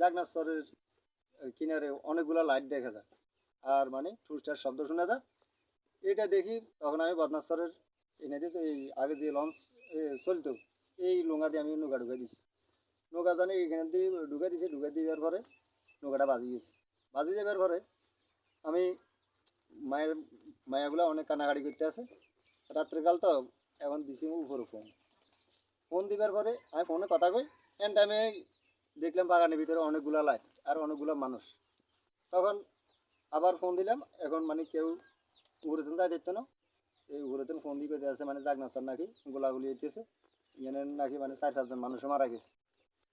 জাগনাশ্বরের কিনারে অনেকগুলো লাইট দেখা যায় আর মানে টুরিস্টার শব্দ শোনা যায়। এটা দেখি তখন আমি বদনাশ্বরের এনে দিয়েছি এই আগে যে লঞ্চ চলতো এই লুঙ্গা দিয়ে আমি নৌকা ঢুকে দিচ্ছি। নৌকা জানি এখানে দিয়ে ঢুকে দিয়েছি, ঢুকে দেওয়ার পরে নৌকাটা বাজি গেছে। বাজি যাবার পরে আমি মায়ের মায়াগুলো অনেক কান্নাকাটি করতে আছে। রাত্রেকাল তো এখন দিছি উপরে ফোন। ফোন দিবার পরে আমি ফোনে কথা কই, এন টাইমে দেখলাম বাগানের ভিতরে অনেকগুলো লাইট আর অনেকগুলো মানুষ। তখন আবার ফোন দিলাম, এখন মানে কেউ উপরেতেন যাই দেখতো না। এই উপরেতেন ফোন দিয়ে করতে আছে মানে জাগনাস্তার নাকি গোলাগুলি হইতেছে, এখানে নাকি মানে 4-5 জন মানুষ মারা গেছে।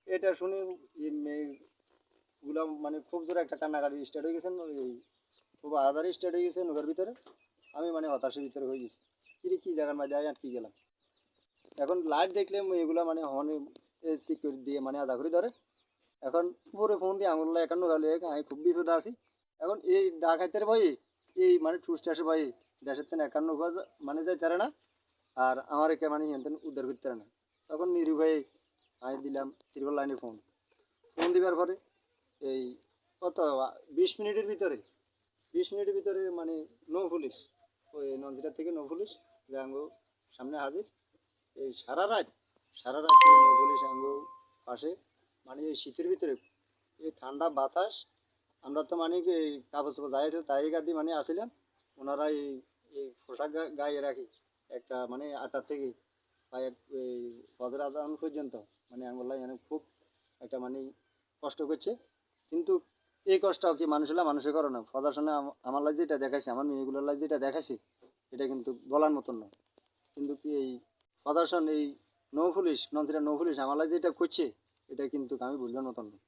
এটা শুনে এই মেয়েগুলো মানে খুব জোরে একটা কান্নাকাটি স্টার্ট হয়ে গেছেন, এই খুব আহাজারি স্টার্ট হয়ে গেছে নৌকার ভিতরে। আমি মানে হতাশার ভিতরে হয়ে গেছি, কিরে কী জায়গার মাঝে আটকে গেলাম। এখন লাইট দেখলে এগুলো মানে হর্নে সিকিউরিটি দিয়ে মানে আধা করে ধরে। এখন পুরো ফোন দিয়ে আঙুল একান্ন গালে আমি খুব বিপদে আছি। এখন এই ডাকাতের ভয়ে এই মানে টুরিস্ট আসে ভয়ে দেশের তেন একান্ন মানে যাইতে পারে না, আর আমার একে মানে হেন উদ্ধার করতে পারে না। তখন নিরুভয়ে আমি দিলাম ত্রিপল লাইনে ফোন। ফোন দিবার পরে এই কত 20 মিনিটের ভিতরে 20 মিনিটের ভিতরে মানে নৌ পুলিশ, ওই নঞ্জিরা থেকে নৌ পুলিশ জাঙ্গো সামনে হাজির। এই সারা রাত এই নৌ পুলিশ আঙ্গো পাশে মানে এই শীতের ভিতরে এই ঠান্ডা বাতাস। আমরা তো মানে কি এই কাপড় চোপড় যাই তাই গাদি মানে আসিলাম। ওনারা এই এই পোশাক গায়ে রাখি একটা মানে 8টা থেকে প্রায় এই ফজর আজান পর্যন্ত মানে আঙ্গুল্লাহ মানে খুব একটা মানে কষ্ট করছে। কিন্তু এই কষ্ট কি মানুষেরা মানুষে করে না। ফজর শুনে আমার লাই যেটা দেখাইছে, আমার মেয়েগুলোর লাই যেটা দেখাইছে এটা কিন্তু বলার মতন নয়। কিন্তু কি এই ফজর এই নৌ পুলিশ নন্দিরা নৌ পুলিশ আমার লাই যেটা করছে এটা কিন্তু আমি বুঝলার মতন নয়।